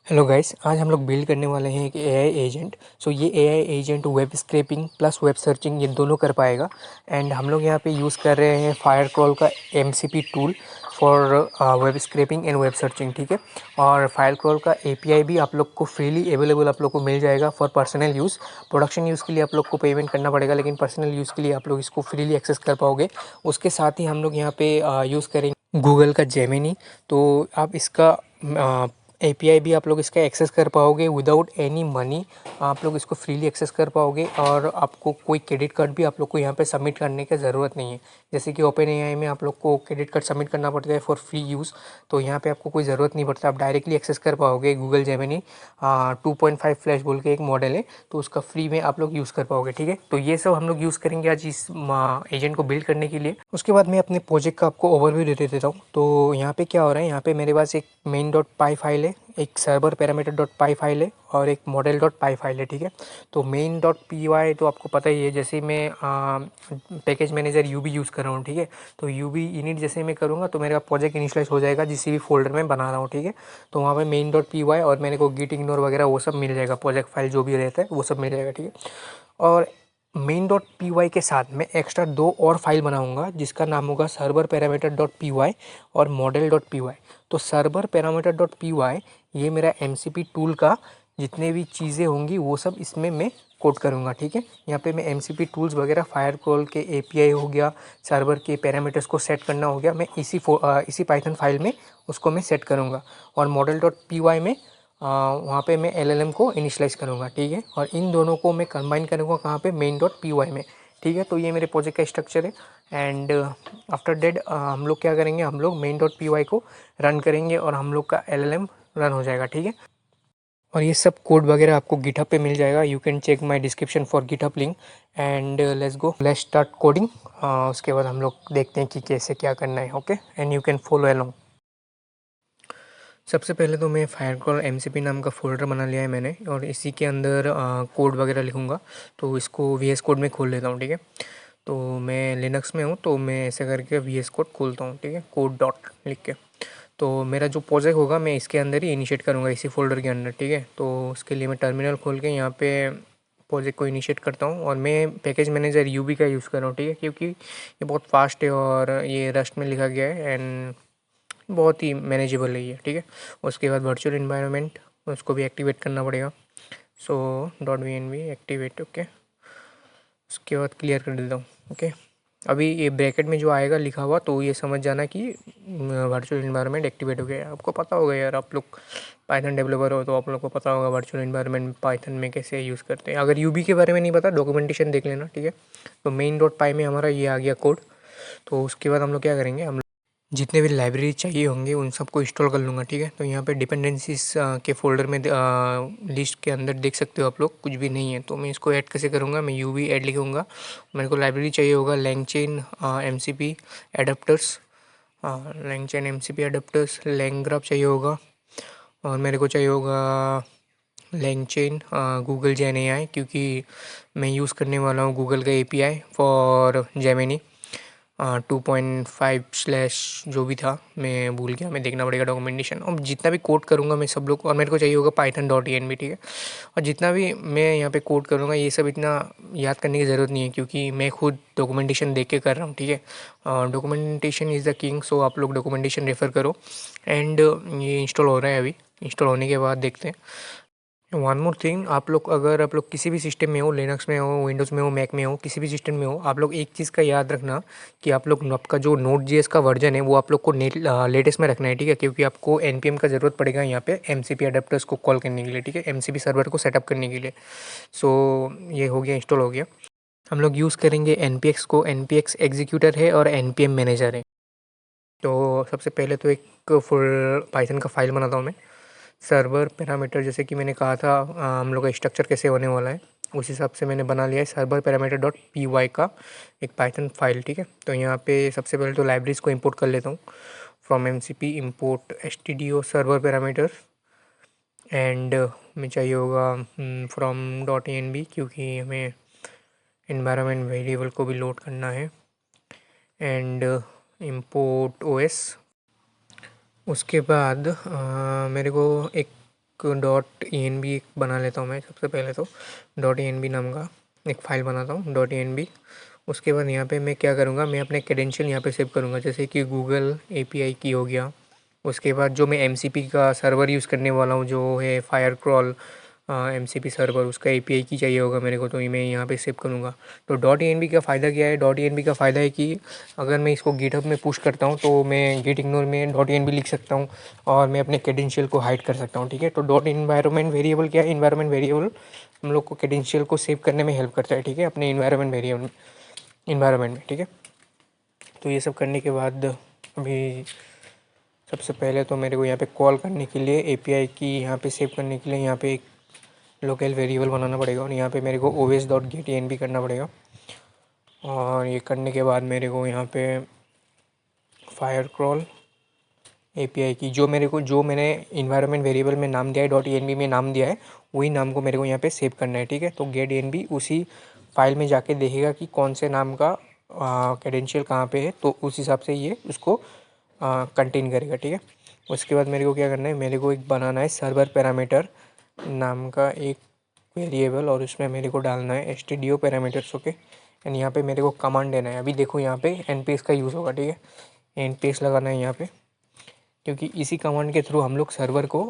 Hello guys, आज हम लोग बिल्ड करने वाले हैं एक एआई एजेंट। ये AI agent web scrapping plus web searching ये दोनों कर पाएगा। एंड हम लोग यहाँ पे यूज़ कर रहे हैं फायरक्रॉल का MCP tool for web scrapping and web searching, ठीक है। और फायरक्रॉल का एपीआई भी आप लोग को फ्रीली अवेलेबल आप लोग को मिल जाएगा for personal use. Production use के लिए आप लोग को पेमेंट करना पड़ेगा, लेकिन पर्सनल यूज़ के लिए आप लोग इसको फ्रीली एक्सेस कर पाओगे। उसके साथ ही हम लोग यहाँ पे यूज़ करेंगे गूगल का जेमिनी। तो आप इसका एपीआई भी आप लोग इसका एक्सेस कर पाओगे विदाउट एनी मनी। आप लोग इसको फ्रीली एक्सेस कर पाओगे और आपको कोई क्रेडिट कार्ड भी आप लोग को यहाँ पे सबमिट करने की ज़रूरत नहीं है। जैसे कि ओपन एआई में आप लोग को क्रेडिट कार्ड सबमिट करना पड़ता है फॉर फ्री यूज़, तो यहाँ पे आपको कोई ज़रूरत नहीं पड़ता। आप डायरेक्टली एक्सेस कर पाओगे गूगल जेमिनी 2.5 फ्लैश बोल के एक मॉडल है, तो उसका फ्री में आप लोग यूज़ कर पाओगे, ठीक है। तो ये सब हम लोग यूज़ करेंगे आज इस एजेंट को बिल्ड करने के लिए। उसके बाद मैं अपने प्रोजेक्ट का आपको ओवरव्यू दे देता हूँ। तो यहाँ पे क्या हो रहा है, यहाँ पे मेरे पास एक मेन डॉट पाई फाइल है, एक सर्वर पैरामीटर डॉट पाई फाइल है और एक मॉडल डॉट पाई फाइल है, ठीक है। तो मेन डॉट पी वाई तो आपको पता ही है, जैसे मैं पैकेज मैनेजर यूबी यूज़ कर रहा हूँ, ठीक है। तो यूबी इनिट जैसे मैं करूँगा तो मेरा प्रोजेक्ट इनिशियलाइज हो जाएगा जिस भी फोल्डर में बना रहा हूँ, ठीक है। तो वहाँ पे मेन डॉट पी वाई और मेरे को गिट इग्नोर वगैरह वो सब मिल जाएगा, प्रोजेक्ट फाइल जो भी रहता है वो सब मिल जाएगा, ठीक है। और मेन डॉट पी वाई के साथ मैं एक्स्ट्रा दो और फाइल बनाऊंगा जिसका नाम होगा server parameter dot P Y और मॉडल डॉट पी वाई। तो server parameter dot P Y ये मेरा एमसीपी टूल का जितने भी चीज़ें होंगी वो सब इसमें मैं कोड करूँगा, ठीक है। यहाँ पे मैं एमसीपी टूल्स वगैरह फायरक्रॉल के एपीआई हो गया, सर्वर के पैरामीटर्स को सेट करना हो गया, मैं इसी पाइथन फाइल में उसको मैं सेट करूँगा। और मॉडल डॉट पी वाई में वहाँ पे मैं एलएलएम को इनिशियलाइज़ करूँगा, ठीक है। और इन दोनों को मैं कंबाइन करूँगा कहाँ पे, मेन डॉट पी वाई में, ठीक है। तो ये मेरे प्रोजेक्ट का स्ट्रक्चर है। एंड आफ्टर दैट हम लोग क्या करेंगे, हम लोग मेन डॉट पी वाई को रन करेंगे और हम लोग का एलएलएम रन हो जाएगा, ठीक है। और ये सब कोड वगैरह आपको गिटहब पे मिल जाएगा। You can check my description for GitHub link. And let's start coding. उसके बाद हम लोग देखते हैं कि कैसे क्या करना है, okay. And you can follow along. सबसे पहले तो मैं फायरक्रॉल एमसीपी नाम का फोल्डर बना लिया है मैंने, और इसी के अंदर कोड वगैरह लिखूँगा। तो इसको वी एस कोड में खोल लेता हूँ, ठीक है। तो मैं लिनक्स में हूँ तो मैं ऐसे करके वी एस कोड खोलता हूँ, ठीक है, कोड डॉट लिख के। तो मेरा जो प्रोजेक्ट होगा मैं इसके अंदर ही इनिशिएट करूँगा, इसी फोल्डर के अंदर, ठीक है। तो उसके लिए मैं टर्मिनल खोल के यहाँ पे प्रोजेक्ट को इनिशिएट करता हूँ और मैं पैकेज मैनेजर यूबी का यूज़ कर रहा हूँ, ठीक है, क्योंकि ये बहुत फास्ट है और ये रस्ट में लिखा गया है एंड बहुत ही मैनेजेबल है ये, ठीक है। उसके बाद वर्चुअल इन्वायरमेंट उसको भी एक्टिवेट करना पड़ेगा। So dot V N V activate, okay. उसके बाद क्लियर कर देता हूँ, ओके। अभी ये ब्रैकेट में जो आएगा लिखा हुआ तो ये समझ जाना कि वर्चुअल इन्वायरमेंट एक्टिवेट हो गया है। आपको पता होगा यार, आप लोग पाइथन डेवलपर हो तो आप लोग को पता होगा वर्चुअल इन्वायरमेंट पाइथन में कैसे यूज़ करते हैं। अगर यूबी के बारे में नहीं पता, डॉक्यूमेंटेशन देख लेना, ठीक है। तो मेन डॉट पाई में हमारा ये आ गया कोड। तो उसके बाद हम लोग क्या करेंगे, हम जितने भी लाइब्रेरी चाहिए होंगे उन सबको इंस्टॉल कर लूँगा, ठीक है। तो यहाँ पे डिपेंडेंसीज के फोल्डर में लिस्ट के अंदर देख सकते हो आप लोग, कुछ भी नहीं है। तो मैं इसको ऐड कैसे करूँगा, मैं यू वी ऐड लिखूँगा। मेरे को लाइब्रेरी चाहिए होगा LangChain M C P adapters, LangChain M C P adapters, LangGraph चाहिए होगा। और मेरे को चाहिए होगा लैंगचेन गूगल जेन ए आई, क्योंकि मैं यूज़ करने वाला हूँ गूगल का A P I for Gemini 2.5 slash जो भी था मैं भूल गया, मैं देखना पड़ेगा डॉक्यूमेंटेशन। और जितना भी कोड करूँगा मैं सब लोग, और मेरे को चाहिए होगा पाइथन डॉट एन भी, ठीक है। और जितना भी मैं यहाँ पे कोड करूँगा ये सब इतना याद करने की ज़रूरत नहीं है, क्योंकि मैं खुद डॉक्यूमेंटेशन देख के कर रहा हूँ, ठीक है। डॉक्यूमेंटेशन इज़ द किंग, सो आप लोग डॉक्यूमेंटेशन रेफ़र करो। एंड ये इंस्टॉल हो रहा है अभी, इंस्टॉल होने के बाद देखते हैं। वन मोर थिंग, आप लोग अगर आप लोग किसी भी सिस्टम में हो, लिनक्स में हो, विंडोज़ में हो, मैक में हो, किसी भी सिस्टम में हो, आप लोग एक चीज़ का याद रखना कि आप लोग आपका जो नोट जेएस का वर्जन है वो आप लोग को लेटेस्ट में रखना है, ठीक है। क्योंकि आपको एनपीएम का ज़रूरत पड़ेगा यहाँ पे एमसीपी अडेप्टर्स को कॉल करने के लिए, ठीक है, एमसीपी सर्वर को सेटअप करने के लिए। सो ये हो गया, इंस्टॉल हो गया। हम लोग यूज़ करेंगे एनपीएक्स को, एनपीएक्स एग्जीक्यूटर है और एनपीएम मैनेजर है। तो सबसे पहले तो एक फुल पाइथन का फाइल बनाता हूँ मैं। सर्वर पैरामीटर जैसे कि मैंने कहा था, हम लोग का स्ट्रक्चर कैसे होने वाला है उस हिसाब से मैंने बना लिया है server parameter dot P Y का एक पाइथन फाइल, ठीक है। तो यहाँ पे सबसे पहले तो लाइब्रेरीज को इंपोर्ट कर लेता हूँ। From M C P import S T D O server parameter and में चाहिए होगा फ्रॉम डॉट एन बी, क्योंकि हमें इन्वायरमेंट वेरिएबल को भी लोड करना है। And import O S. उसके बाद मेरे को एक .env बना लेता हूँ मैं सबसे पहले तो। .env नाम का एक फ़ाइल बनाता हूँ .env। उसके बाद यहाँ पे मैं क्या करूँगा, मैं अपने क्रेडेंशियल यहाँ पे सेव करूँगा, जैसे कि गूगल एपीआई की हो गया। उसके बाद जो मैं एमसीपी का सर्वर यूज़ करने वाला हूँ जो है फायरक्रॉल एमसीपी सर्वर, उसका एपीआई की चाहिए होगा मेरे को, तो ये मैं यहाँ पे सेव करूँगा। तो .env का फ़ायदा क्या है, .env का फ़ायदा है कि अगर मैं इसको गिटहब में पुश करता हूँ तो मैं गिट इग्नोर में .env लिख सकता हूँ और मैं अपने क्रेडेंशियल को हाइड कर सकता हूँ, ठीक है। तो .इन्वायरमेंट वेरिएबल क्या है, इन्वायरमेंट वेरिएबल हम लोग को क्रेडेंशियल को सेव करने में हेल्प करता है, ठीक है, अपने इन्वायरमेंट में, ठीक है। तो ये सब करने के बाद अभी सबसे पहले तो मेरे को यहाँ पे कॉल करने के लिए एपीआई की यहाँ पे सेव करने के लिए यहाँ पे एक लोकल वेरिएबल बनाना पड़ेगा और यहाँ पे मेरे को os.getenv करना पड़ेगा। और ये करने के बाद मेरे को यहाँ पे फायरक्रॉल एपीआई की जो मैंने इन्वायरमेंट वेरिएबल में नाम दिया है .env में नाम दिया है, वही नाम को मेरे को यहाँ पे सेव करना है, ठीक है। तो getenv उसी फाइल में जाके देखेगा कि कौन से नाम का क्रेडेंशियल कहाँ पे है, तो उस हिसाब से ये उसको कंटेन करेगा, ठीक है। उसके बाद मेरे को क्या करना है, मेरे को एक बनाना है सर्वर पैरामीटर नाम का एक वेरिएबल और उसमें मेरे को डालना है stdio पैरामीटर्स, ओके। एंड यहाँ पे मेरे को कमांड देना है। अभी देखो यहाँ पे nps का यूज़ होगा, ठीक है, nps लगाना है यहाँ पे, क्योंकि इसी कमांड के थ्रू हम लोग सर्वर को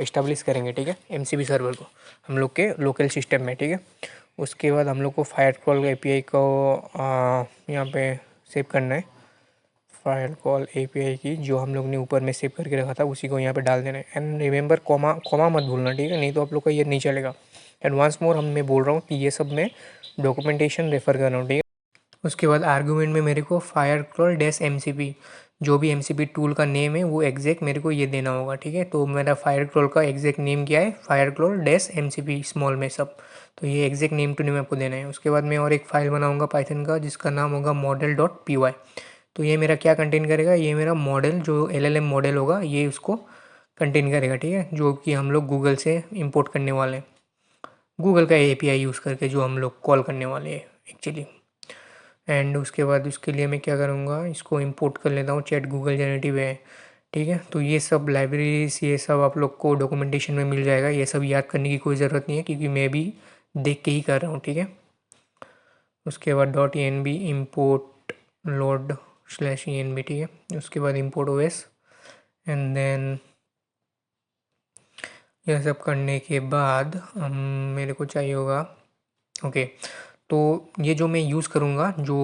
इस्टेब्लिश करेंगे, ठीक है, एमसीपी सर्वर को हम लोग के लोकल सिस्टम में, ठीक है। उसके बाद हम लोग को फायरक्रॉल एपीआई को यहाँ पे सेव करना है। फायरक्रॉल एपीआई की जो हम लोग ने ऊपर में सेव करके रखा था उसी को यहाँ पे डाल देना है। एंड रिमेंबर कॉमा मत भूलना, ठीक है, नहीं तो आप लोग का ये नहीं चलेगा। एंड वंस मोर मैं बोल रहा हूँ कि ये सब मैं डॉक्यूमेंटेशन रेफ़र कर रहा हूँ, ठीक है। उसके बाद आर्गूमेंट में मेरे को फायरक्रॉल डैश एमसीपी जो भी एमसीपी टूल का नेम है वो एग्जैक्ट मेरे को ये देना होगा, ठीक है। तो मेरा फायरक्रॉल का एग्जैक्ट नेम क्या है, फायरक्रॉल डैश एमसीपी स्मॉल में सब, तो ये एग्जैक्ट नेम टू नेम आपको देना है। उसके बाद मैं और एक फ़ाइल बनाऊंगा पाइथन का जिसका नाम होगा model.py। तो ये मेरा क्या कंटेन करेगा, ये मेरा मॉडल जो एलएलएम मॉडल होगा ये उसको कंटेन करेगा, ठीक है, जो कि हम लोग गूगल से इंपोर्ट करने वाले हैं, गूगल का एपीआई यूज़ करके जो हम लोग कॉल करने वाले हैं एक्चुअली। एंड उसके बाद उसके लिए मैं क्या करूँगा, इसको इंपोर्ट कर लेता हूँ, चैट गूगल जेनेरेटिव है, ठीक है। तो ये सब लाइब्रेरीज ये सब आप लोग को डॉक्यूमेंटेशन में मिल जाएगा, ये सब याद करने की कोई ज़रूरत नहीं है क्योंकि मैं भी देख के ही कर रहा हूँ, ठीक है। उसके बाद .env import load /env, ठीक है। उसके बाद import os एंड देन यह सब करने के बाद मेरे को चाहिए होगा, ओके। तो ये जो मैं यूज़ करूँगा जो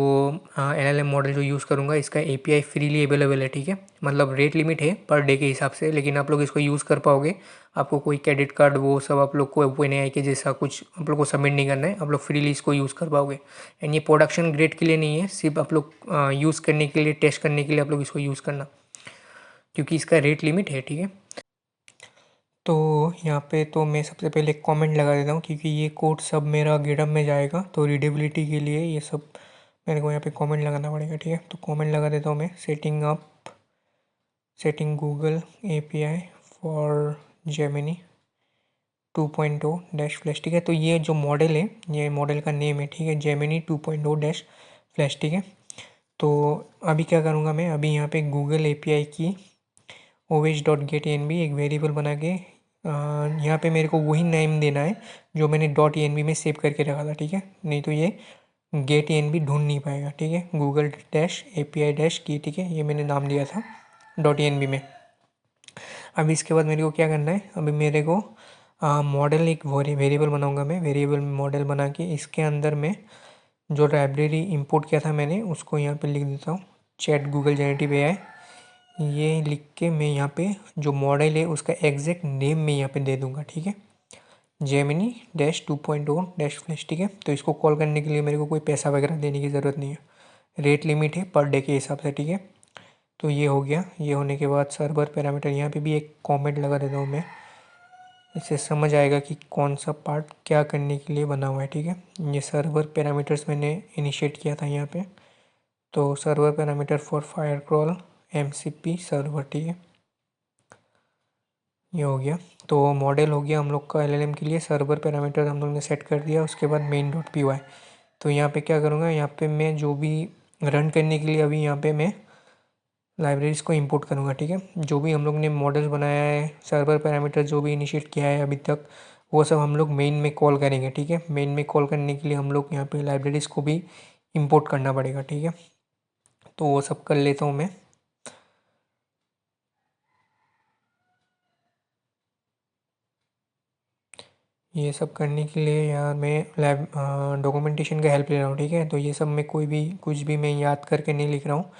एलएलएम मॉडल जो यूज़ करूँगा इसका एपीआई फ्रीली अवेलेबल है, ठीक है, मतलब रेट लिमिट है पर डे के हिसाब से, लेकिन आप लोग इसको यूज़ कर पाओगे। आपको कोई क्रेडिट कार्ड वो सब आप लोग को ओपन के जैसा कुछ आप लोग को सबमिट नहीं करना है, आप लोग फ्रीली इसको यूज़ कर पाओगे। एंड ये प्रोडक्शन ग्रेड के लिए नहीं है, सिर्फ आप लोग यूज़ करने के लिए, टेस्ट करने के लिए आप लोग इसको यूज़ करना, क्योंकि इसका रेट लिमिट है, ठीक है। तो यहाँ पे तो मैं सबसे पहले एक कमेंट लगा देता हूँ क्योंकि ये कोड सब मेरा गिटहब में जाएगा, तो रीडेबिलिटी के लिए ये सब मेरे को यहाँ पे कमेंट लगाना पड़ेगा, ठीक है। तो कमेंट लगा देता हूँ मैं, setting Google API for Gemini 2.0 dash flash, ठीक है। तो ये जो मॉडल है ये मॉडल का नेम है, ठीक है, जेमिनी 2.0 डैश फ्लैश, ठीक है। तो अभी क्या करूँगा मैं, अभी यहाँ पे गूगल एपीआई की os.getenv एक वेरिएबल बना के यहाँ पे मेरे को वही नेम देना है जो मैंने .env में सेव करके रखा था, ठीक है, नहीं तो ये getenv ढूंढ नहीं पाएगा, ठीक है। गूगल डैश एपीआई डैश की, ठीक है, ये मैंने नाम दिया था .env में। अभी इसके बाद मेरे को क्या करना है, अभी मेरे को मॉडल एक वेरिएबल बनाऊंगा मैं, वेरिएबल मॉडल बना के इसके अंदर में जो लाइब्रेरी इंपोर्ट किया था मैंने उसको यहाँ पे लिख देता हूँ, चैट गूगल जेनेरेटिव एआई, ये लिख के मैं यहाँ पे जो मॉडल है उसका एग्जैक्ट नेम मैं यहाँ पे दे दूँगा, ठीक है, जेमिनी डैश 2.0 डैश फ्लैश, ठीक है। तो इसको कॉल करने के लिए मेरे को कोई पैसा वगैरह देने की ज़रूरत नहीं है, रेट लिमिट है पर डे के हिसाब से, ठीक है। तो ये हो गया, ये होने के बाद सर्वर पैरामीटर यहाँ पे भी एक कमेंट लगा देता हूँ मैं, इससे समझ आएगा कि कौन सा पार्ट क्या करने के लिए बना हुआ है, ठीक है। ये सर्वर पैरामीटर्स मैंने इनिशिएट किया था यहाँ पे, तो server parameter for Firecrawl MCP server, ठीक है, ये हो गया। तो मॉडल हो गया हम लोग का एलएलएम के लिए, सर्वर पैरामीटर हम लोग ने सेट कर दिया। उसके बाद main.py, तो यहाँ पे क्या करूँगा, यहाँ पे मैं जो भी रन करने के लिए अभी यहाँ पे मैं लाइब्रेरीज़ को इंपोर्ट करूँगा, ठीक है। जो भी हम लोग ने मॉडल्स बनाया है, सर्वर पैरामीटर जो भी इनिशिएट किया है अभी तक, वो सब हम लोग मेन में कॉल करेंगे, ठीक है। मेन में कॉल करने के लिए हम लोग यहाँ पे लाइब्रेरीज़ को भी इंपोर्ट करना पड़ेगा, ठीक है। तो वो सब कर लेता हूँ मैं। ये सब करने के लिए यार मैं लैब डॉक्यूमेंटेशन का हेल्प ले रहा हूँ, ठीक है। तो ये सब मैं कोई भी कुछ भी मैं याद करके नहीं लिख रहा हूँ।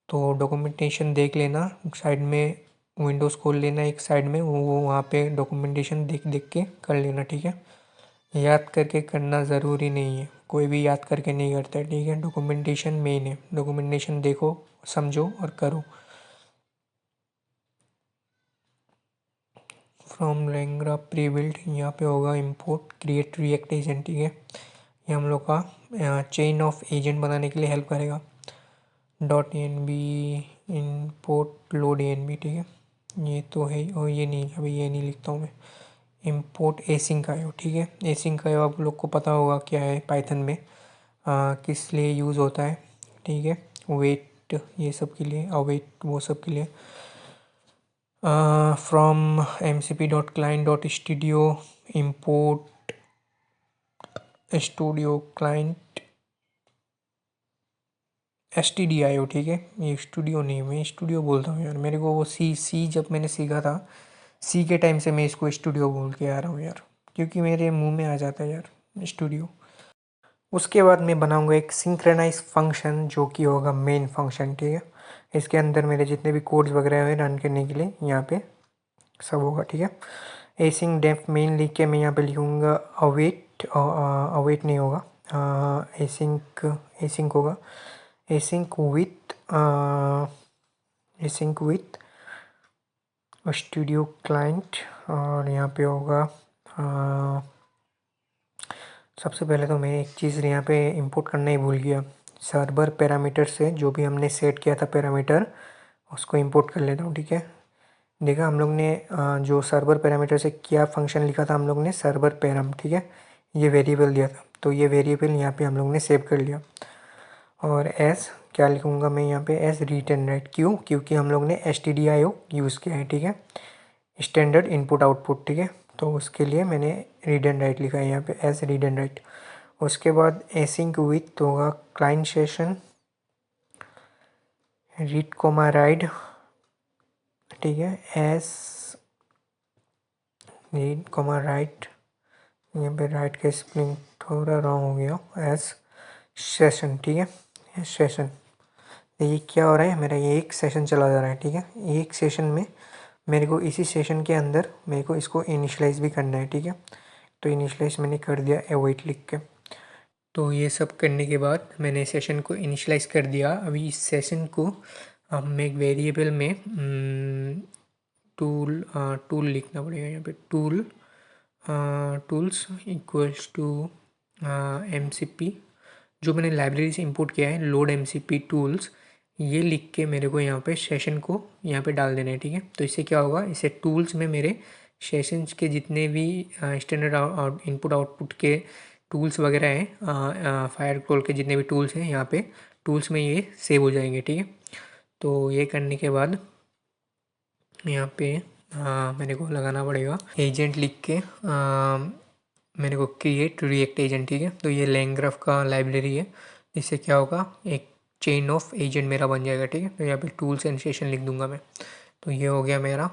तो डॉक्यूमेंटेशन देख लेना, साइड में विंडोज़ खोल लेना एक साइड में, वो वहाँ पे डॉक्यूमेंटेशन देख देख के कर लेना, ठीक है। याद करके करना ज़रूरी नहीं है, कोई भी याद करके नहीं करता है, ठीक है। डॉक्यूमेंटेशन मेन है, डॉक्यूमेंटेशन देखो, समझो और करो। फ्रॉम लैंग्रा प्री बिल्ड, यहाँ पे होगा इंपोर्ट क्रिएट रिएक्ट एजेंट, ठीक है। ये हम लोग का चेन ऑफ एजेंट बनाने के लिए हेल्प करेगा। Dot N B import load N B, ठीक है। ये तो है, और ये नहीं, अभी ये नहीं लिखता हूँ मैं। इम्पोर्ट एसिंक आयो, ठीक है। एसिंक आयो आप लोग को पता होगा क्या है पाइथन में, किस लिए यूज़ होता है, ठीक है। वेट ये सब के लिए, अवेट वो सब के लिए। From M C P dot client dot studio import studio client STDIO, ठीक है। ये स्टूडियो नहीं, मैं स्टूडियो बोलता हूँ यार, मेरे को वो सी जब मैंने सीखा था, सी के टाइम से मैं इसको स्टूडियो बोल के आ रहा हूँ यार, क्योंकि मेरे मुंह में आ जाता है यार स्टूडियो। उसके बाद मैं बनाऊँगा एक सिंक्रोनाइज फंक्शन जो कि होगा मेन फंक्शन, ठीक है। इसके अंदर मेरे जितने भी कोड्स वगैरह हैं रन करने के लिए यहाँ पे सब होगा, ठीक है। एसिंक डेफ मेन लिख के मैं यहाँ पे लिखूँगा अवेट, अवेट नहीं होगा, एसिंक एसिंक होगा, एसिंक विथ स्टूडियो क्लाइंट। और यहाँ पे होगा सबसे पहले तो मैं एक चीज़ यहाँ पे इंपोर्ट करना ही भूल गया, सर्वर पैरामीटर से जो भी हमने सेट किया था पैरामीटर, उसको इंपोर्ट कर लेता हूँ, ठीक है। देखा हम लोग ने जो सर्वर पैरामीटर से क्या फंक्शन लिखा था हम लोग ने, सर्वर पैराम, ठीक है। ये वेरिएबल दिया था, तो ये वेरिएबल यहाँ पे हम लोग ने सेव कर लिया। और एस क्या लिखूँगा मैं यहाँ पे, एस रीड एंड राइट, क्यों, क्योंकि हम लोग ने STDIO यूज़ किया है, ठीक है। स्टैंडर्ड इनपुट आउटपुट, ठीक है। तो उसके लिए मैंने रीड एंड राइट लिखा है यहाँ पे, एस रीड एंड राइट। उसके बाद एसिंक विथ होगा client session read comma write, ठीक है। एस रीड कोमा राइट, यहाँ पे राइट का स्पेलिंग थोड़ा रॉन्ग हो गया, एस सेशन, ठीक है। सेशन, ये क्या हो रहा है मेरा, ये एक सेशन चला जा रहा है, ठीक है। एक सेशन में मेरे को इसी सेशन के अंदर मेरे को इसको इनिशलाइज़ भी करना है, ठीक है। तो इनिशलाइज़ मैंने कर दिया अवॉइड लिख के। तो ये सब करने के बाद मैंने सेशन को इनिशलाइज़ कर दिया। अभी इस सेशन को हम एक वेरिएबल में टूल लिखना पड़ेगा यहाँ पे, टूल्स इक्वल्स टू MCP, जो मैंने लाइब्रेरी से इंपोर्ट किया है, लोड MCP टूल्स, ये लिख के मेरे को यहाँ पे सेशन को यहाँ पे डाल देना है, ठीक है। तो इससे क्या होगा, इससे टूल्स में मेरे सेशंस के जितने भी स्टैंडर्ड इनपुट आउटपुट के टूल्स वगैरह हैं, फायर क्रोल के जितने भी टूल्स हैं यहाँ पे टूल्स में ये सेव हो जाएंगे, ठीक है। तो ये करने के बाद यहाँ पे मेरे को लगाना पड़ेगा एजेंट लिख के, मेरे को क्रिएट रिएक्ट एजेंट, ठीक है। तो ये लैंग्राफ का लाइब्रेरी है, इससे क्या होगा, एक चेन ऑफ एजेंट मेरा बन जाएगा, ठीक है। तो यहाँ पे टूल्स एंड सेशन लिख दूंगा मैं। तो ये हो गया मेरा।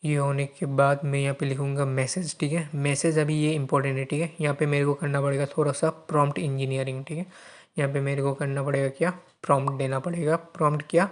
ये होने के बाद मैं यहाँ पे लिखूँगा मैसेज, ठीक है। मैसेज अभी ये इंपॉर्टेंट है, ठीक है। यहाँ पे मेरे को करना पड़ेगा थोड़ा सा प्रॉम्प्ट इंजीनियरिंग, ठीक है। यहाँ पे मेरे को करना पड़ेगा क्या, प्रॉम्प्ट देना पड़ेगा। प्रॉम्प्ट क्या,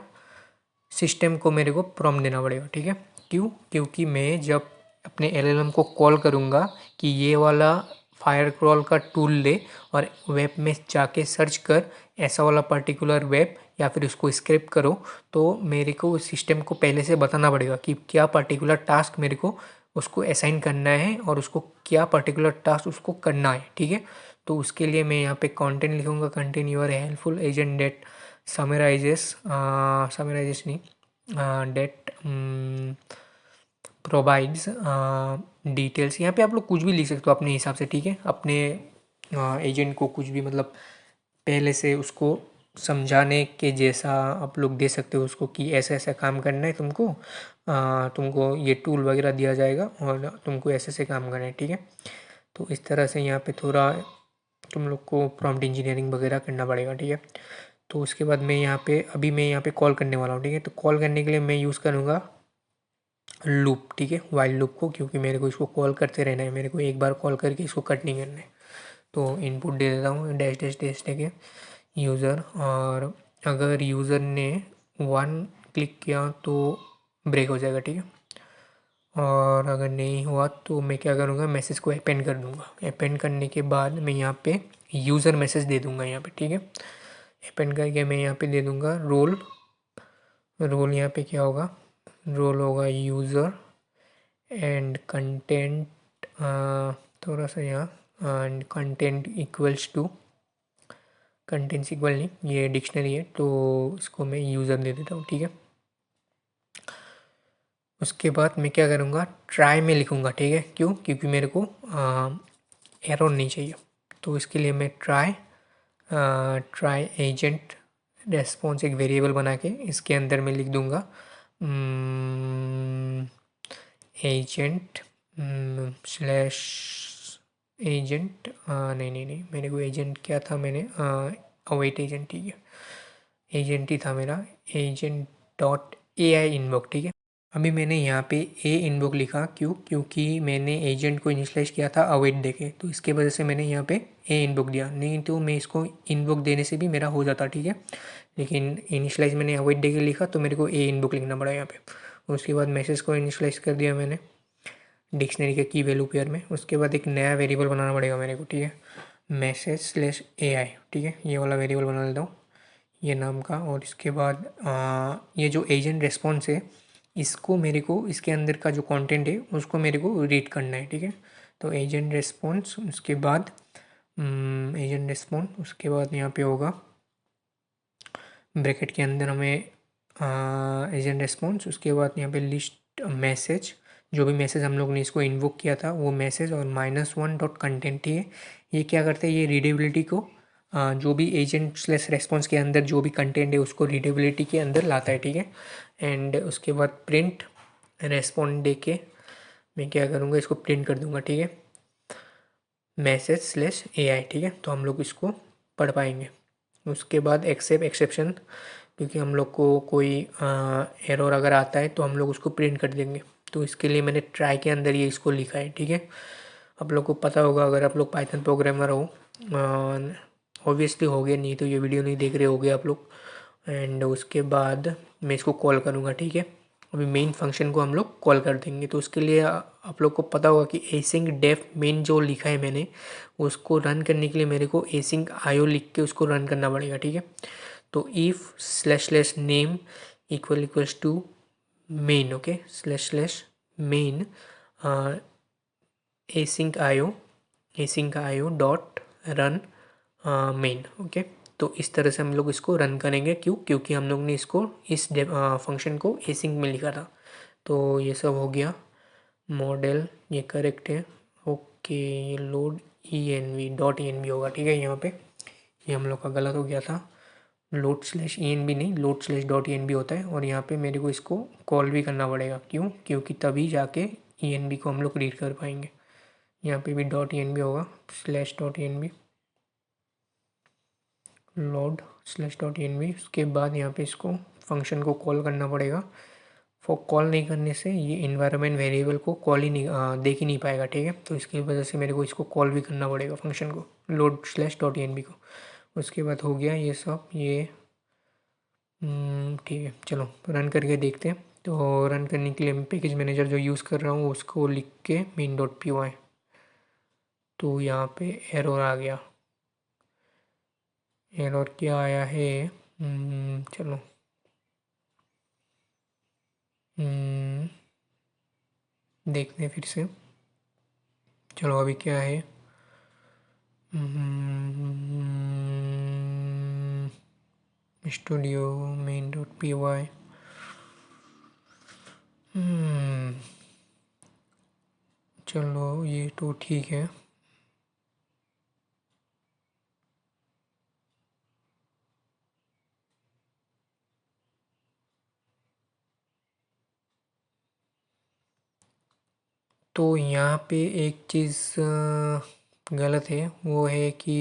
सिस्टम को मेरे को प्रॉम्प्ट देना पड़ेगा, ठीक है। क्यों, क्योंकि मैं जब अपने LLM को कॉल करूँगा कि ये वाला फायर क्रॉल का टूल ले और वेब में जाके सर्च कर ऐसा वाला पर्टिकुलर वेब, या फिर उसको स्क्रिप्ट करो, तो मेरे को उस सिस्टम को पहले से बताना पड़ेगा कि क्या पर्टिकुलर टास्क मेरे को उसको असाइन करना है और उसको क्या पर्टिकुलर टास्क उसको करना है, ठीक है। तो उसके लिए मैं यहाँ पे कंटेंट लिखूँगा, content you're helpful agent that summarizes नहीं, डेट प्रोवाइड्स डिटेल्स। यहाँ पे आप लोग कुछ भी लिख सकते हो अपने हिसाब से, ठीक है। अपने एजेंट को कुछ भी, मतलब पहले से उसको समझाने के जैसा आप लोग दे सकते हो उसको कि ऐसा ऐसा काम करना है तुमको, तुमको ये टूल वगैरह दिया जाएगा और तुमको ऐसे ऐसे काम करना है, ठीक है। तो इस तरह से यहाँ पे थोड़ा तुम लोग को प्रॉम्प्ट इंजीनियरिंग वगैरह करना पड़ेगा, ठीक है। तो उसके बाद मैं यहाँ पे कॉल करने वाला हूँ, ठीक है। तो कॉल करने के लिए मैं यूज़ करूँगा लूप, ठीक है, वाइल लूप को, क्योंकि मेरे को इसको कॉल करते रहना है, मेरे को एक बार कॉल करके इसको कट नहीं करना है। तो इनपुट दे देता हूँ डैश डैश डैश देके यूज़र, और अगर यूज़र ने 1 क्लिक किया तो ब्रेक हो जाएगा, ठीक है। और अगर नहीं हुआ तो मैं क्या करूँगा, मैसेज को अपेंड कर दूँगा। अपेंड करने के बाद मैं यहाँ पे यूज़र मैसेज दे दूँगा यहाँ पे, ठीक है। अपेंड करके मैं यहाँ पे दे दूँगा रोल। रोल यहाँ पे क्या होगा, रोल होगा यूज़र एंड कंटेंट, थोड़ा सा यहाँ and content equals to, contents equal नहीं, ये डिक्शनरी है तो इसको मैं यूज़र दे देता हूँ, ठीक है। उसके बाद मैं क्या करूँगा, ट्राई में लिखूँगा, ठीक है। क्यों, क्योंकि मेरे को एरर नहीं चाहिए। तो इसके लिए मैं ट्राई एजेंट रेस्पॉन्स एक वेरिएबल बना के इसके अंदर मैं लिख दूँगा एजेंट स्लैश एजेंट, नहीं नहीं नहीं, मेरे को एजेंट क्या था, मैंने अवेट एजेंट, ठीक है, एजेंट ही था मेरा, agent dot A I invoke, ठीक है। अभी मैंने यहाँ पे ए इनवॉक लिखा, क्यों, क्योंकि मैंने एजेंट को इनिशलाइज किया था अवेट देके, तो इसके वजह से मैंने यहाँ पे ए इनवॉक दिया, नहीं तो मैं इसको इनवॉक देने से भी मेरा हो जाता, ठीक है। लेकिन इनिशलाइज मैंने अवेट देके लिखा तो मेरे को ए इनवॉक लिखना पड़ा यहाँ पे। उसके बाद मैसेज को इनिशलाइज कर दिया मैंने डिक्शनरी के की वैल्यू पेयर में। उसके बाद एक नया वेरिएबल बनाना पड़ेगा मेरे को, ठीक है, मैसेज स्लैश ए आई, ठीक है, ये वाला वेरिएबल बना लेता हूँ ये नाम का। और इसके बाद ये जो एजेंट रेस्पॉन्स है इसको मेरे को, इसके अंदर का जो कंटेंट है उसको मेरे को रीड करना है, ठीक है। तो एजेंट रेस्पॉन्स, उसके बाद एजेंट रेस्पॉन्स, उसके बाद यहाँ पे होगा ब्रैकेट के अंदर हमें एजेंट रेस्पॉन्स, उसके बाद यहाँ पे लिस्ट मैसेज, जो भी मैसेज हम लोग ने इसको इन्वोक किया था वो मैसेज, और -1 डॉट कंटेंट, ठीक है। ये क्या करते हैं, ये रीडेबिलिटी को जो भी एजेंट स्लैश रेस्पॉन्स के अंदर जो भी कंटेंट है उसको रीडेबिलिटी के अंदर लाता है, ठीक है। एंड उसके बाद प्रिंट रेस्पॉन्ड दे के मैं क्या करूँगा, इसको प्रिंट कर दूँगा, ठीक है, मैसेज स्लैश ए आई, ठीक है। तो हम लोग इसको पढ़ पाएंगे। उसके बाद एक्सेप्ट एक्सेप्शन, क्योंकि हम लोग को कोई एरर अगर आता है तो हम लोग उसको प्रिंट कर देंगे। तो इसके लिए मैंने ट्राई के अंदर ये इसको लिखा है, ठीक है। आप लोग को पता होगा अगर आप लोग पाइथन प्रोग्रामर हो, ऑब्वियसली हो गया, नहीं तो ये वीडियो नहीं देख रहे होगे आप लोग। एंड उसके बाद मैं इसको कॉल करूँगा, ठीक है। अभी मेन फंक्शन को हम लोग कॉल कर देंगे। तो उसके लिए आप लोग को पता होगा कि एसिंग डेफ मेन जो लिखा है मैंने, उसको रन करने के लिए मेरे को एसिंग आयो लिख के उसको रन करना पड़ेगा, ठीक है। तो if slash slash name equals to main, okay, slash slash main asyncio dot run main, okay. तो इस तरह से हम लोग इसको रन करेंगे, क्यों, क्योंकि हम लोग ने इसको इस फंक्शन को एसिंग में लिखा था। तो ये सब हो गया मॉडल, ये करेक्ट है, ओके। ये load E N V dot E N V होगा, ठीक है। यहाँ पे ये हम लोग का गलत हो गया था, load slash E N V नहीं, load slash dot E N V होता है। और यहाँ पे मेरे को इसको कॉल भी करना पड़ेगा, क्यों, क्योंकि तभी जाके ई एन बी को हम लोग रीड कर पाएंगे। यहाँ पे भी डॉट ई एन बी होगा, slash dot E N B, load slash dot E N B. उसके बाद यहाँ पे इसको फंक्शन को कॉल करना पड़ेगा। कॉल नहीं करने से ये इन्वायरमेंट वेरिएबल को कॉल ही नहीं देख ही नहीं पाएगा, ठीक है। तो इसकी वजह से मेरे को इसको कॉल भी करना पड़ेगा फंक्शन को, load slash dot E N B को। उसके बाद हो गया ये सब, ये ठीक है। चलो रन करके देखते हैं। तो रन करने के लिए मैं पैकेज मैनेजर जो यूज़ कर रहा हूँ उसको लिख के मेन डॉट पी वाई, तो यहाँ पे एरर आ गया। एरर क्या आया है, चलो देखते हैं फिर से। चलो अभी क्या है, studio main dot P Y, चलो ये तो ठीक है। तो यहाँ पे एक चीज़ गलत है, वो है कि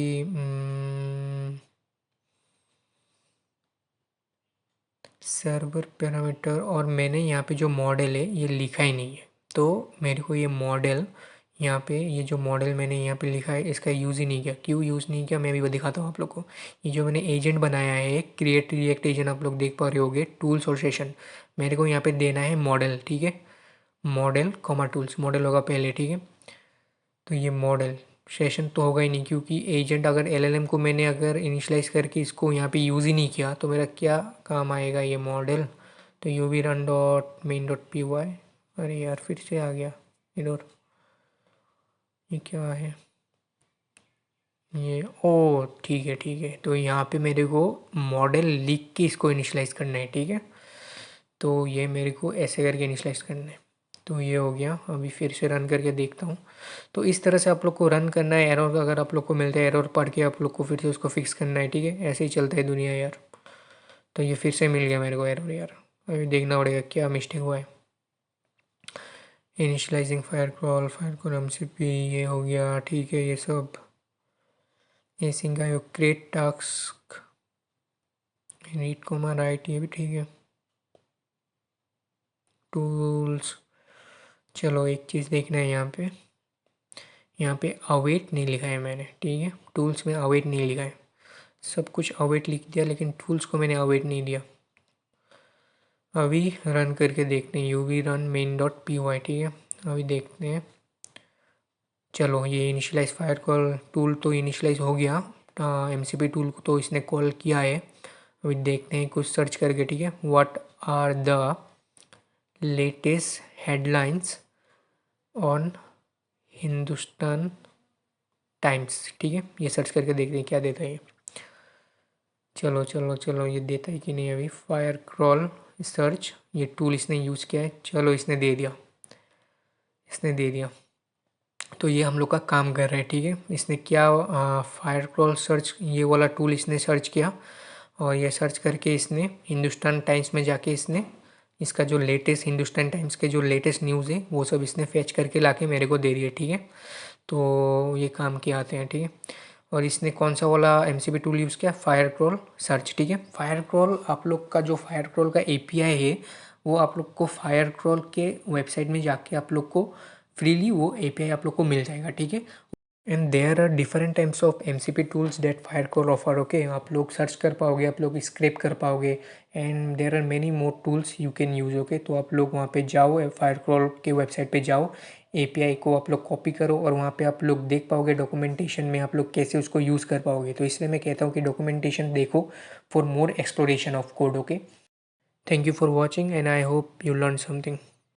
सर्वर पैरामीटर, और मैंने यहाँ पे जो मॉडल है ये लिखा ही नहीं है। तो मेरे को ये मॉडल यहाँ पे, ये जो मॉडल मैंने यहाँ पे लिखा है इसका यूज़ ही नहीं किया। क्यों यूज़ नहीं किया मैं भी वो दिखाता हूँ आप लोग को। ये जो मैंने एजेंट बनाया है, क्रिएट रिएक्ट एजेंट, आप लोग देख पा रहे होगे, टूल्स और सेशन, मेरे को यहाँ पे देना है मॉडल, ठीक है। मॉडल कॉमा टूल्स, मॉडल होगा पहले, ठीक है। तो ये मॉडल सेशन तो होगा ही नहीं, क्योंकि एजेंट अगर एलएलएम को मैंने अगर इनिशलाइज करके इसको यहाँ पे यूज़ ही नहीं किया तो मेरा क्या काम आएगा ये मॉडल। तो U V run dot main dot P Y, अरे यार फिर से आ गया इधर, ये क्या है ये, ओ ठीक है ठीक है। तो यहाँ पे मेरे को मॉडल लिख के इसको इनिशलाइज करना है, ठीक है। तो ये मेरे को ऐसे करके इनिशलाइज करना है। तो ये हो गया, अभी फिर से रन करके देखता हूँ। तो इस तरह से आप लोग को रन करना है। एरर अगर आप लोग को मिलता है, एरर पढ़ के आप लोग को फिर से उसको फिक्स करना है, ठीक है। ऐसे ही चलता है दुनिया यार। तो ये फिर से मिल गया मेरे को एरर यार, अभी देखना पड़ेगा क्या मिस्टेक हुआ है। Initializing fire M C P, ये हो गया, ठीक है। ये सब ये सिंगा create task read comma write, ये भी ठीक है। टूल्स, चलो एक चीज़ देखना है यहाँ पे अवेट नहीं लिखा है मैंने, ठीक है। टूल्स में अवेट नहीं लिखा है, सब कुछ अवेट लिख दिया लेकिन टूल्स को मैंने अवेट नहीं दिया। अभी रन करके देखते हैं, U V run main dot P Y, ठीक है। अभी देखते हैं, चलो ये इनिशियलाइज फायर कॉल टूल तो इनिशियलाइज हो गया, एम सी पी टूल को तो इसने कॉल किया है। अभी देखते हैं कुछ सर्च करके, ठीक है। What are the latest headlines on Hindustan Times, ठीक है। ये सर्च करके देखते हैं क्या देता है ये। चलो चलो चलो, ये देता है कि नहीं। अभी फायर क्रॉल सर्च, ये टूल इसने यूज़ किया है, चलो इसने दे दिया, इसने दे दिया। तो ये हम लोग का काम कर रहा है, ठीक है। इसने क्या, फायर क्रॉल सर्च, ये वाला टूल इसने सर्च किया, और ये सर्च करके इसने हिंदुस्तान टाइम्स में जाके इसने इसका जो लेटेस्ट, हिंदुस्तान टाइम्स के जो लेटेस्ट न्यूज़ है वो सब इसने फैच करके लाके मेरे को दे दिया, ठीक है। तो ये काम किए आते हैं, ठीक है। और इसने कौन सा वाला M C P tool use किया, फायर क्रॉल सर्च, ठीक है। फायर क्रॉल, आप लोग का जो फायर क्रॉल का एपीआई है वो आप लोग को फायर क्रॉल के वेबसाइट में जाके आप लोग को फ्रीली वो एपीआई आप लोग को मिल जाएगा, ठीक है। And there are different types of M C P tools that fire crawl offer, okay. आप लोग सर्च कर पाओगे, आप लोग स्क्रैप कर पाओगे, and there are many more tools you can use, okay. तो आप लोग वहाँ पे जाओ, फायर क्रॉल के वेबसाइट पे जाओ, एपीआई को आप लोग कॉपी करो, और वहाँ पे आप लोग देख पाओगे डॉक्यूमेंटेशन में आप लोग कैसे उसको यूज़ कर पाओगे। तो इसलिए मैं कहता हूँ कि डॉक्यूमेंटेशन देखो for more exploration of code, okay. Thank you for watching and I hope you learn something.